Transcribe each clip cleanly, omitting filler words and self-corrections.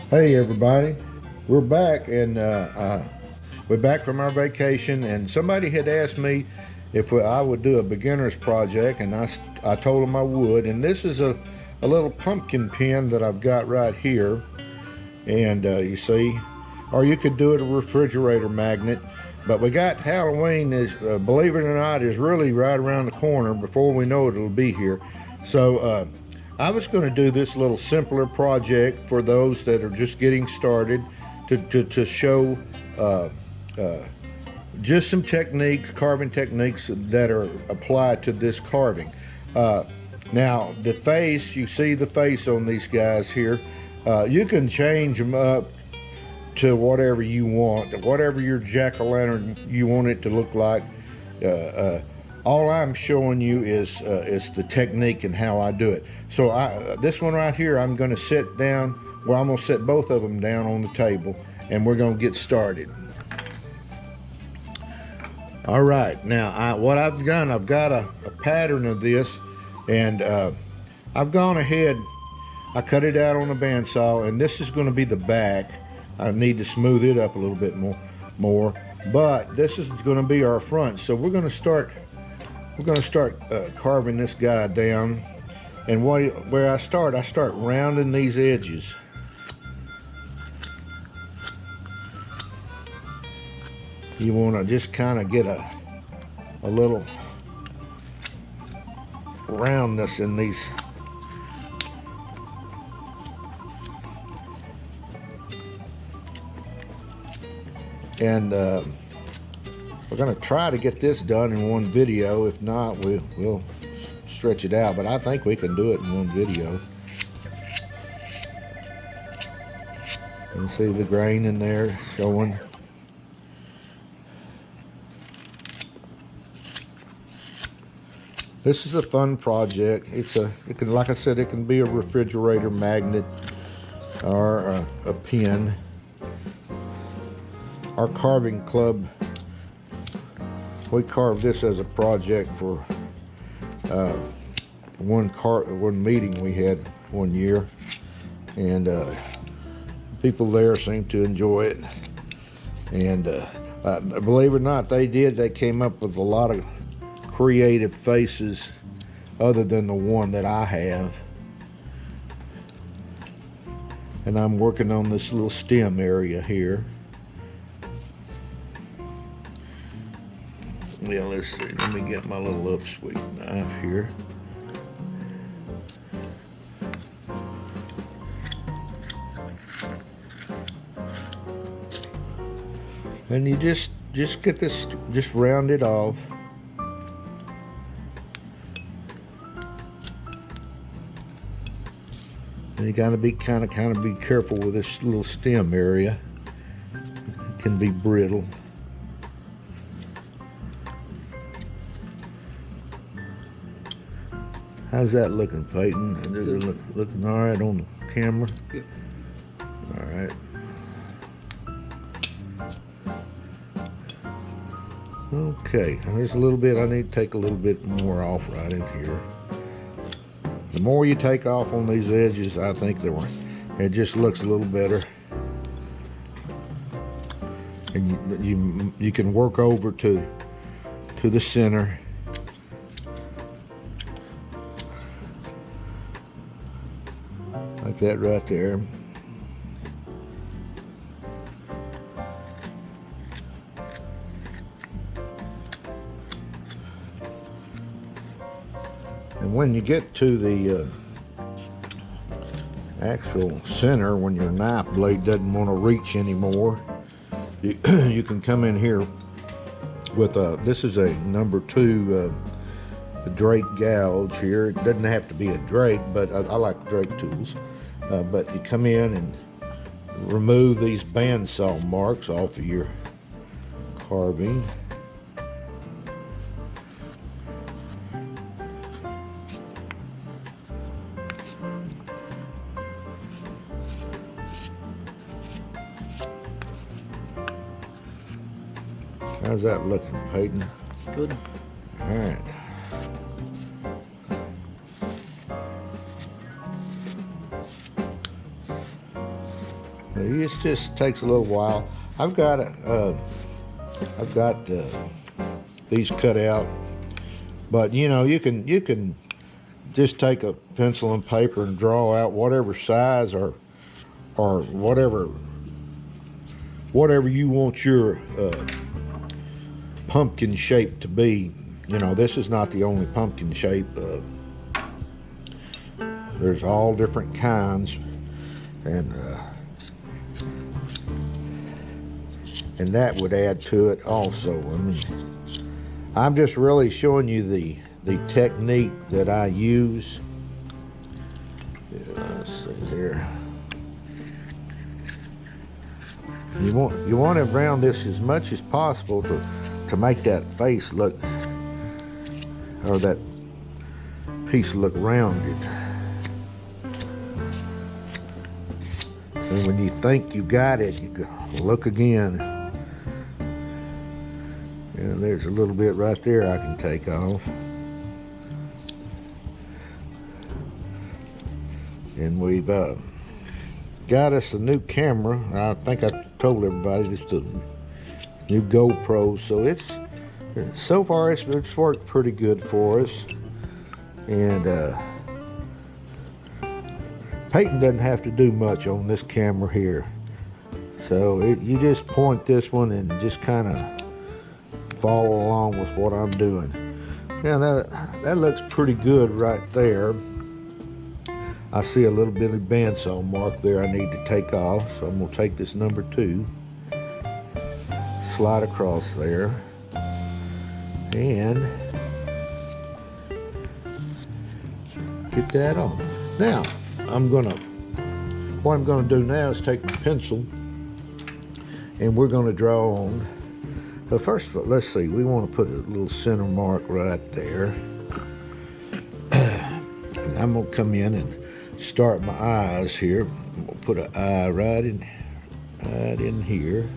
Hey everybody, we're back and we're back from our vacation, and somebody had asked me if I would do a beginner's project, and I told them I would. And this is a little pumpkin pin that I've got right here, and you see, or you could do it a refrigerator magnet. But we got Halloween is, believe it or not, is really right around the corner. Before we know it, it'll be here. So I was going to do this little simpler project for those that are just getting started to show just some techniques, carving techniques that are applied to this carving. Now, the face, you see the face on these guys here. You can change them up to whatever you want, whatever your jack-o'-lantern you want it to look like. All I'm showing you is the technique and how I do it. So this one right here, I'm going to sit down. Well, I'm going to set both of them down on the table, and we're going to get started. All right, now what I've done, I've got a pattern of this, and I've gone ahead. I cut it out on a bandsaw, and this is going to be the back. I need to smooth it up a little bit more, but this is going to be our front. So we're going to start carving this guy down, and where I start rounding these edges. You want to just kind of get a little roundness in these. And we're going to try to get this done in one video. If not, we'll stretch it out, but I think we can do it in one video. You can see the grain in there showing. This is a fun project. It can, like I said, it can be a refrigerator magnet or a pin. Our carving club, we carved this as a project for one meeting we had one year, and people there seemed to enjoy it. And believe it or not, they came up with a lot of creative faces other than the one that I have. And I'm working on this little stem area here. Yeah, let's see. Let me get my little upsweep knife here. And you just get this, just round it off. And you gotta be kind of be careful with this little stem area. It can be brittle. How's that looking, Peyton? Is it looking all right on the camera? Good. All right. Okay, and there's a little bit, I need to take a little bit more off right in here. The more you take off on these edges, I think it just looks a little better. And you can work over to the center. Like that right there. And when you get to the actual center, when your knife blade doesn't want to reach anymore, you can come in here with this is a number 2 Drake Gouge here. It doesn't have to be a Drake, but I like Drake tools. But you come in and remove these bandsaw marks off of your carving. How's that looking, Peyton? Good. All right. It just takes a little while. I've got these cut out, but you know, you can just take a pencil and paper and draw out whatever size or whatever you want your pumpkin shape to be. You know, this is not the only pumpkin shape. There's all different kinds, and that would add to it also. I mean, I'm just really showing you the technique that I use. Let's see here. You want to round this as much as possible to make that face look, or that piece look rounded. And when you think you got it, you go look again. And there's a little bit right there I can take off. And we've got us a new camera. I think I told everybody it's a new GoPro, so so far it's worked pretty good for us. And Peyton doesn't have to do much on this camera here, so you just point this one and just kind of follow along with what I'm doing. Now that looks pretty good right there. I see a little bit of bandsaw mark there I need to take off, so I'm going to take this number 2, slide across there, and get that on. Now, what I'm going to do now is take my pencil, and we're going to draw on. But first of all, let's see, we want to put a little center mark right there. And I'm going to come in and start my eyes here. I'm going to put an eye right in here.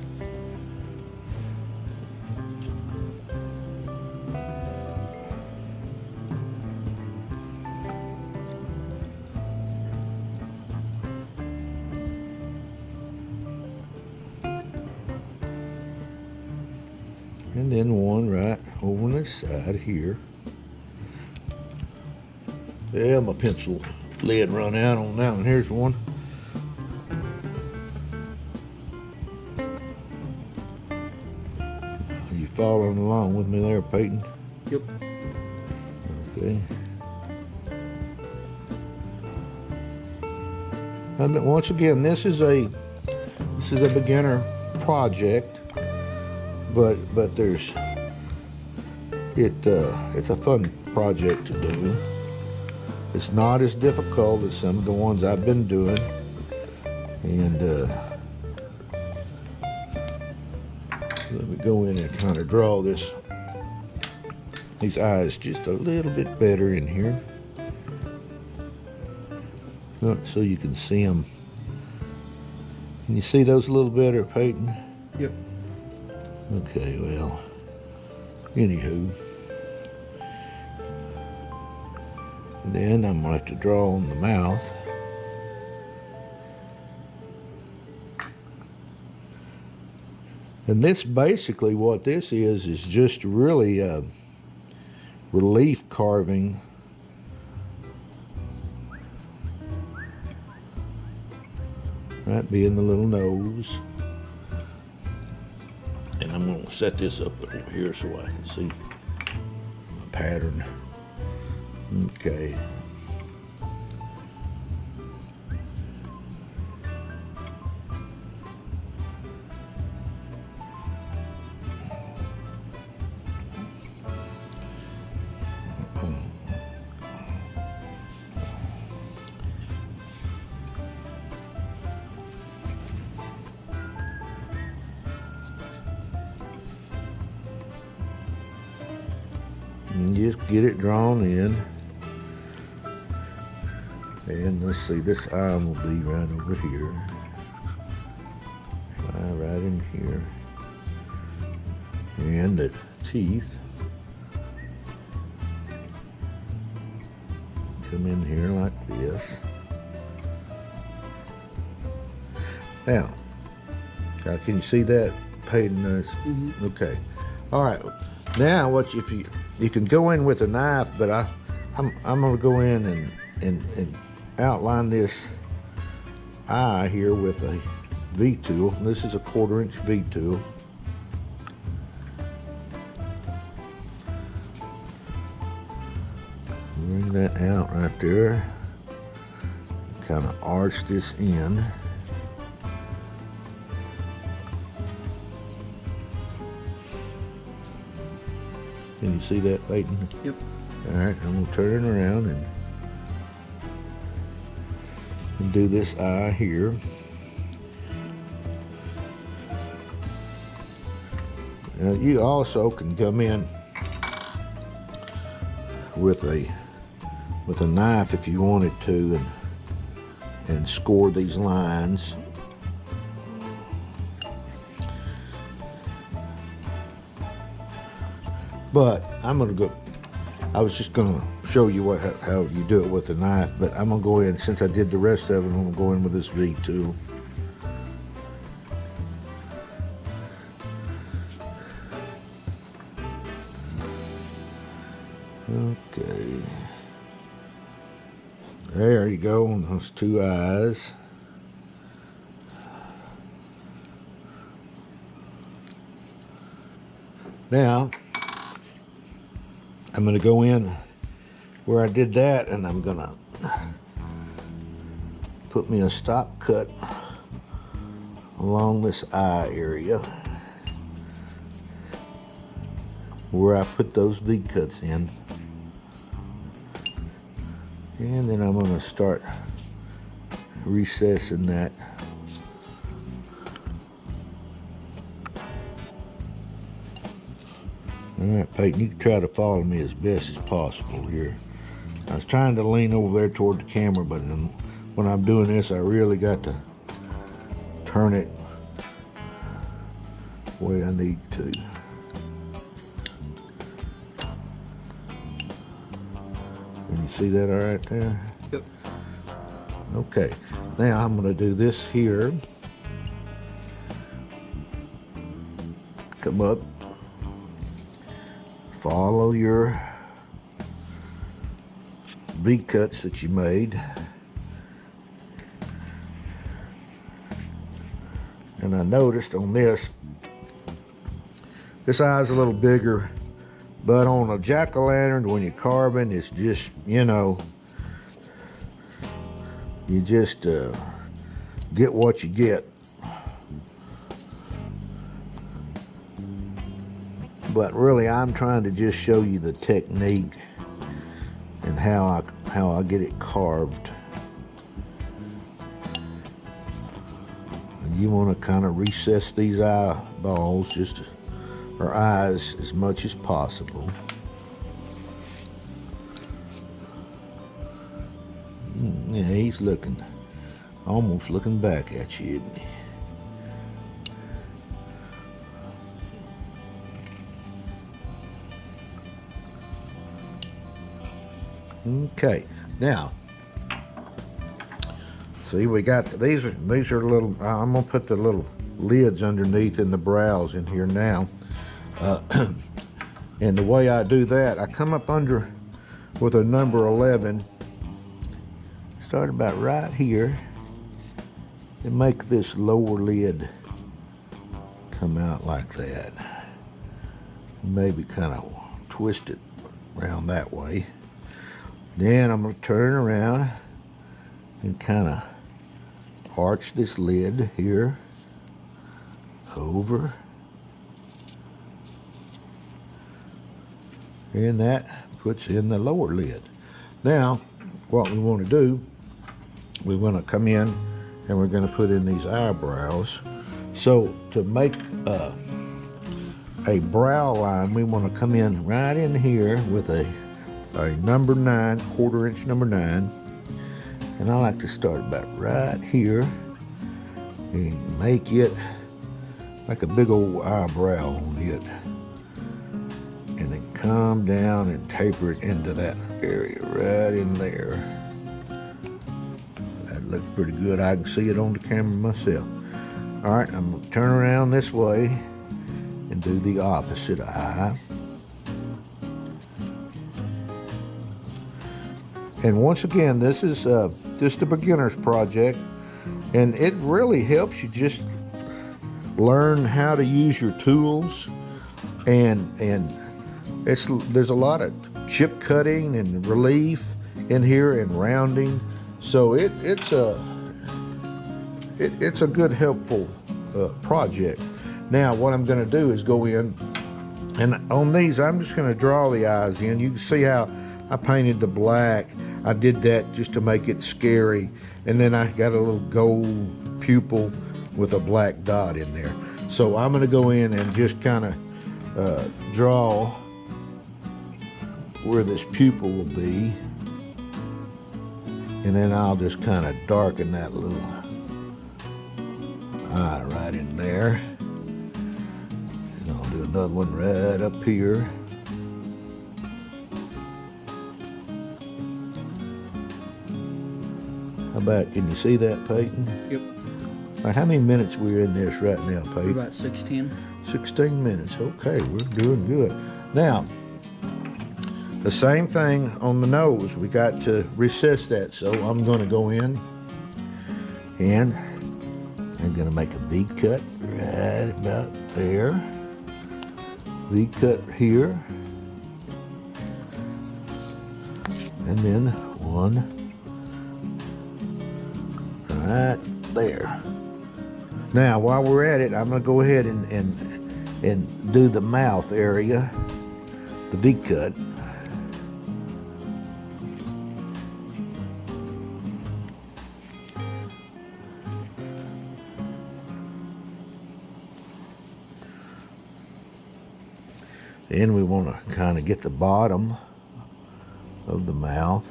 And then one right over on this side here. Yeah, my pencil lead run out on that one. Here's one. Are you following along with me there, Peyton? Yep. Okay. And once again, this is a beginner project. But it's a fun project to do. It's not as difficult as some of the ones I've been doing, and let me go in and kind of draw these eyes just a little bit better in here, so you can see them. Can you see those a little better, Peyton? Yep. Okay, well, anywho. And then I'm going to have to draw on the mouth. And this basically, what this is just really relief carving. That being the little nose. And I'm going to set this up over here so I can see the pattern. Okay. And just get it drawn in. And let's see, this eye will be right over here. This eye right in here. And the teeth come in here like this. Now, can you see that? Paid nice. Okay. All right. Now, if you can go in with a knife, but I'm gonna go in and outline this eye here with a V tool. This is a 1/4" V tool. Bring that out right there. Kind of arch this in. Can you see that, Peyton? Yep. All right, I'm gonna turn it around and do this eye here. Now you also can come in with a knife if you wanted to and score these lines. But I'm gonna go. I was just gonna show you how you do it with a knife, but I'm gonna go in, since I did the rest of it, I'm gonna go in with this V tool. Okay. There you go on those two eyes. Now, I'm going to go in where I did that, and I'm going to put me a stop cut along this eye area where I put those V cuts in. And then I'm going to start recessing that. All right, Peyton, you can try to follow me as best as possible here. I was trying to lean over there toward the camera, but when I'm doing this, I really got to turn it the way I need to. Can you see that all right there? Yep. Okay, now I'm going to do this here. Come up. Follow your V cuts that you made. And I noticed on this eye's a little bigger, but on a jack-o'-lantern, when you're carving, it's just, you just get what you get. But really, I'm trying to just show you the technique and how I get it carved. And you want to kind of recess these eyeballs or eyes as much as possible. Yeah, he's almost looking back at you, isn't he? Okay, now, see, we got these are little. I'm gonna put the little lids underneath in the brows in here now. And the way I do that, I come up under with a number 11, start about right here, and make this lower lid come out like that. Maybe kind of twist it around that way. Then I'm going to turn around and kind of arch this lid here over. And that puts in the lower lid. Now, what we want to do, we want to come in and we're going to put in these eyebrows. So to make a brow line, we want to come in right in here with a number 9, 1/4" number 9, and I like to start about right here and make it like a big old eyebrow on it, and then come down and taper it into that area right in there. That looks pretty good. I can see it on the camera myself. All right, I'm going to turn around this way and do the opposite eye. And once again, this is just a beginner's project, and it really helps you just learn how to use your tools, and there's a lot of chip cutting and relief in here and rounding, so it's a good helpful project. Now what I'm going to do is go in, and on these I'm just going to draw the eyes in. You can see how I painted the black. I did that just to make it scary, and then I got a little gold pupil with a black dot in there. So I'm going to go in and just kind of draw where this pupil will be, and then I'll just kind of darken that little eye right in there, and I'll do another one right up here. How about, can you see that, Peyton? Yep. All right, how many minutes we're in this right now, Peyton? About 16. 16 minutes. Okay, we're doing good. Now, the same thing on the nose. We got to recess that, so I'm going to go in and I'm going to make a V cut right about there. V cut here. And then one right there. Now, while we're at it, I'm going to go ahead and do the mouth area, the V cut. Then we want to kind of get the bottom of the mouth.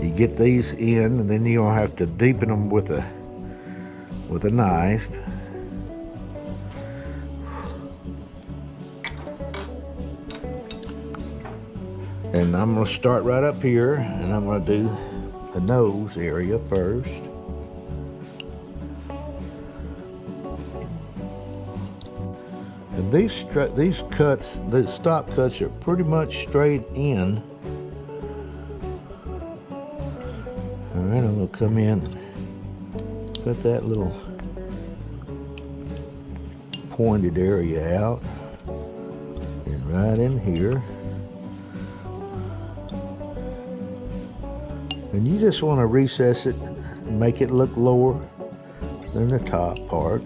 You get these in, and then you'll have to deepen them with a knife. And I'm going to start right up here, and I'm going to do the nose area first. And these cuts, the stop cuts are pretty much straight in. All right, I'm going to come in and cut that little pointed area out, and right in here. And you just want to recess it and make it look lower than the top part.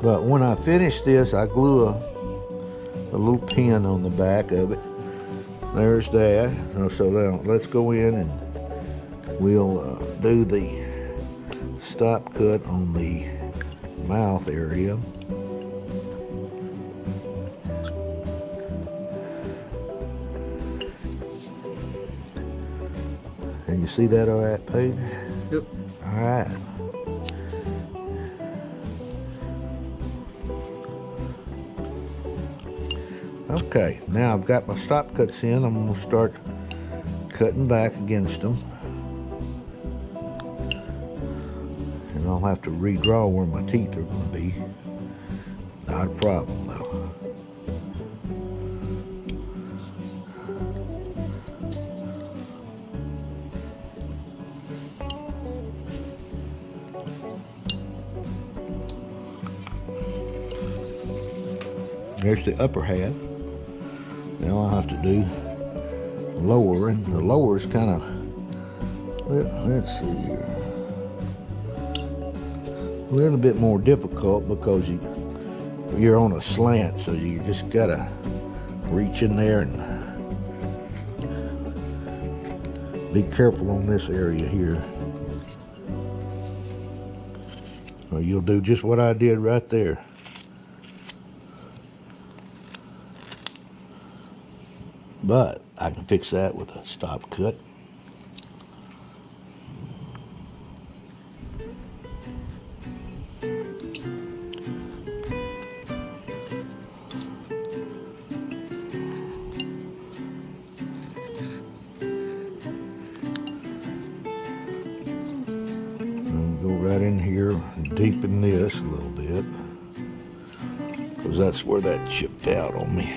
But when I finish this, I glue a little pin on the back of it. There's that. So now let's go in and we'll do the stop cut on the mouth area. And you see that all right, Peyton? Yep. All right. Okay, now I've got my stop cuts in. I'm going to start cutting back against them. And I'll have to redraw where my teeth are going to be. Not a problem, though. There's the upper half. Now I'll have to do lower, and the lower is kind of, let's see here, a little bit more difficult because you're on a slant, so you just gotta reach in there and be careful on this area here, or you'll do just what I did right there. But I can fix that with a stop cut. deepen this a little bit, because that's where that chipped out on me.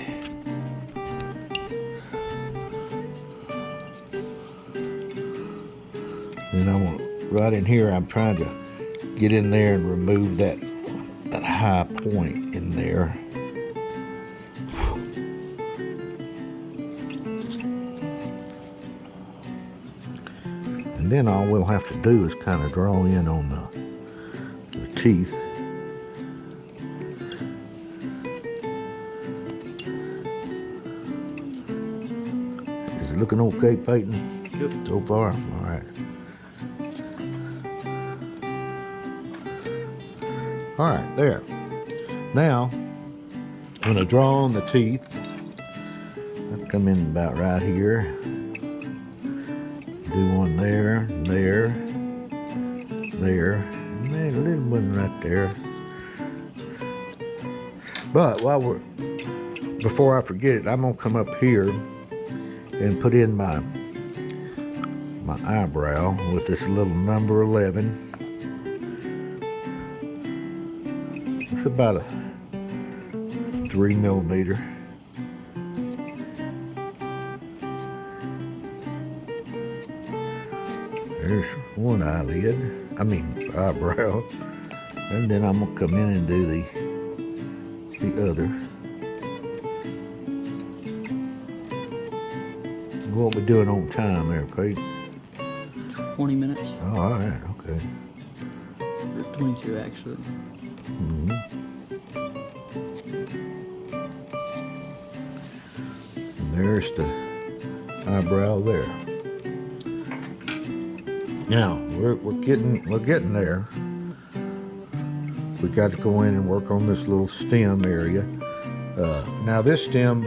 And I want, right in here, I'm trying to get in there and remove that high point in there. And then all we'll have to do is kind of draw in on the teeth. Is it looking okay, Peyton? Yep. So far? All right. All right, there. Now, I'm going to draw on the teeth. I'll come in about right here. Do one there, there, there, and then a little one right there. But before I forget it, I'm going to come up here and put in my eyebrow with this little number 11. It's about a 3 millimeter. There's one eyebrow. And then I'm gonna come in and do the other. What we doing on time there, Pete? 20 minutes. Oh, all right, okay. Or 22 actually. Mm-hmm. And there's the eyebrow there. Now we're getting there. We got to go in and work on this little stem area. Now this stem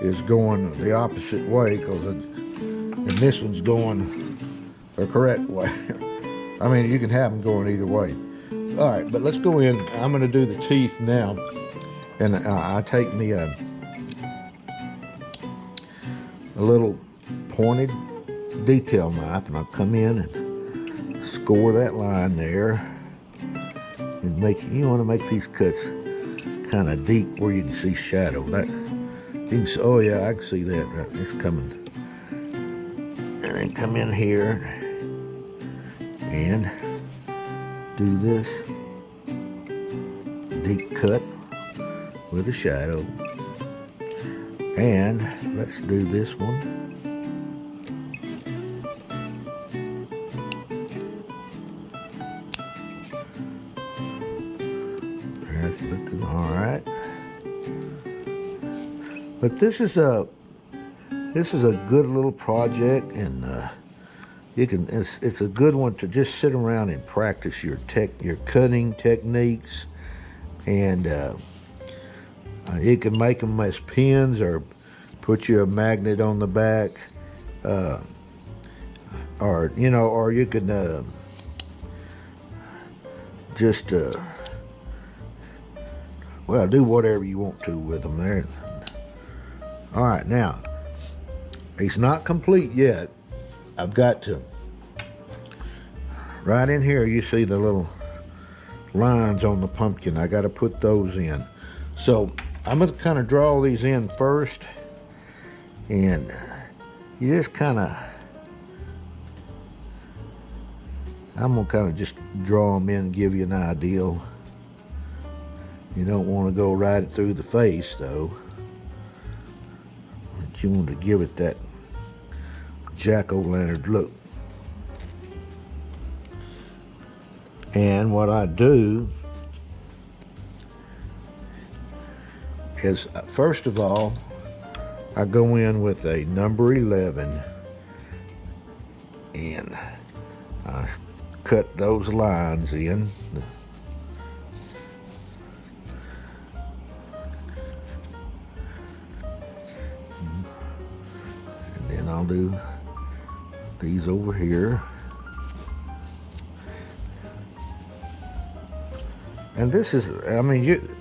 is going the opposite way, and this one's going the correct way. I mean, you can have them going either way. All right, but let's go in. I'm going to do the teeth now, and I take me a little pointed detail knife, and I'll come in and score that line there, and you want to make these cuts kind of deep where you can see shadow. That you can see, oh yeah, I can see that. Right, it's coming. And then come in here and do this deep cut with a shadow. And let's do this one. That's looking all right. But this is a good little project, and it's a good one to just sit around and practice your cutting techniques, and you can make them as pins or put you a magnet on the back, or you can just do whatever you want to with them there. All right, now it's not complete yet. I've got to, right in here, you see the little lines on the pumpkin. I got to put those in. So I'm going to kind of draw these in first, and you just kind of, I'm going to kind of just draw them in and give you an idea. You don't want to go right through the face though. But you want to give it that jack-o'-lantern look. And what I do is, first of all, I go in with a number 11 and I cut those lines in. And then I'll do these over here. And this is, I mean,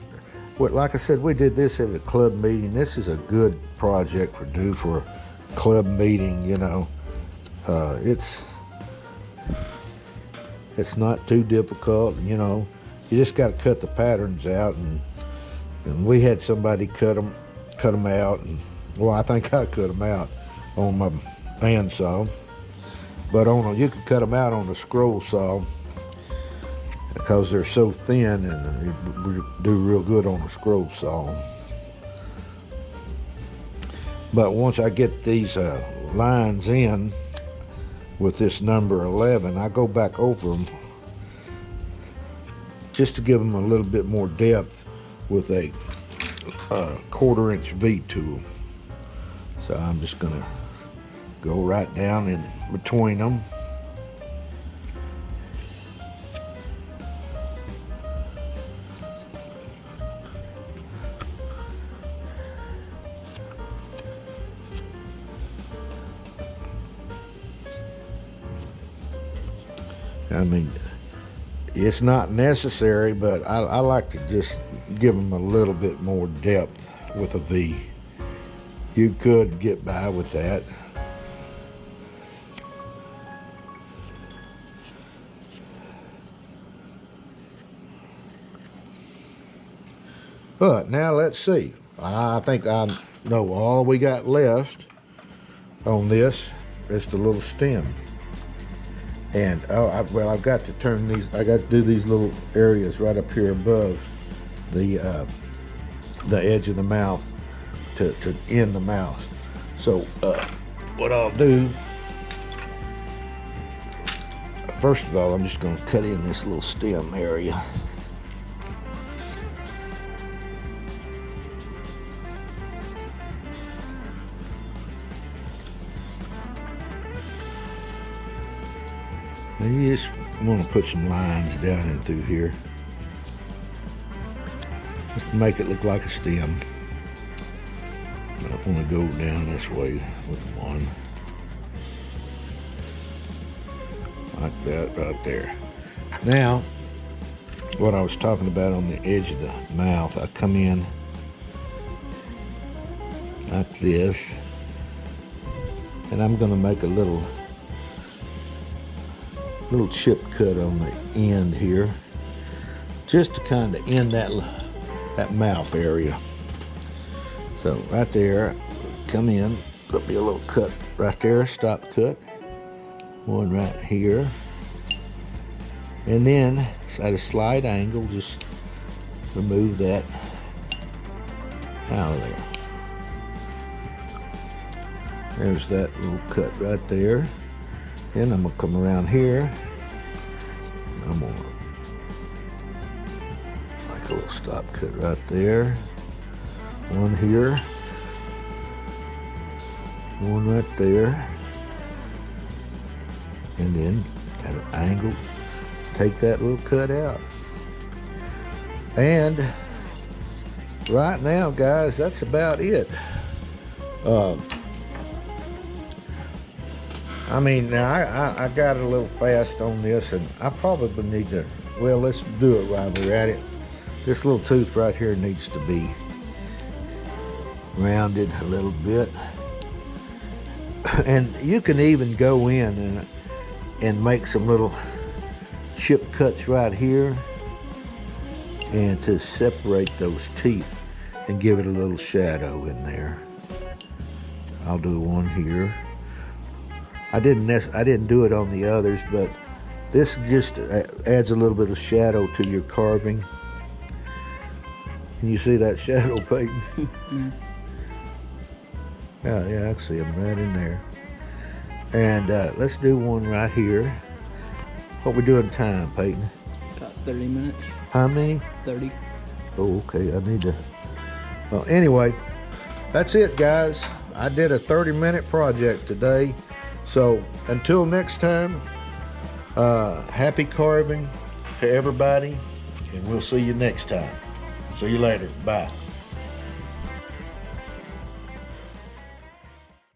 like I said, we did this at a club meeting. This is a good project for a club meeting, you know. It's not too difficult, you know. You just got to cut the patterns out, and we had somebody cut them out, and well, I think I cut them out on my bandsaw, but you can cut them out on the scroll saw because they're so thin, and they do real good on the scroll saw. But once I get these lines in with this number 11, I go back over them just to give them a little bit more depth with a 1/4-inch V tool. So I'm just gonna go right down in between them. I mean, it's not necessary, but I like to just give them a little bit more depth with a V. You could get by with that. But now let's see. I think I know all we got left on this is the little stem. And I've got to turn these. I got to do these little areas right up here above the edge of the mouth to end the mouth. So what I'll do, first of all, I'm just going to cut in this little stem area. You just want to put some lines down in through here, just to make it look like a stem. I want to go down this way with one, like that right there. Now, what I was talking about on the edge of the mouth, I come in like this, and I'm going to make a little chip cut on the end here, just to kind of end that mouth area. So right there, come in, put me a little cut right there, stop cut, one right here, and then at a slight angle, just remove that out of there. There's that little cut right there. And I'm gonna come around here. I'm gonna make a little stop cut right there. One here. One right there. And then at an angle, take that little cut out. And right now, guys, that's about it. I mean, now I got a little fast on this, and I probably need to, well, let's do it while we're at it. This little tooth right here needs to be rounded a little bit. And you can even go in and make some little chip cuts right here, and to separate those teeth and give it a little shadow in there. I'll do one here. I didn't do it on the others, but this just adds a little bit of shadow to your carving. Can you see that shadow, Peyton? Yeah, I see them right in there. And let's do one right here. What we doing time, Peyton? About 30 minutes. How many? 30. Oh, okay, I need to. Well, anyway, that's it, guys. I did a 30-minute project today. So until next time, happy carving to everybody, and we'll see you next time. See you later. Bye.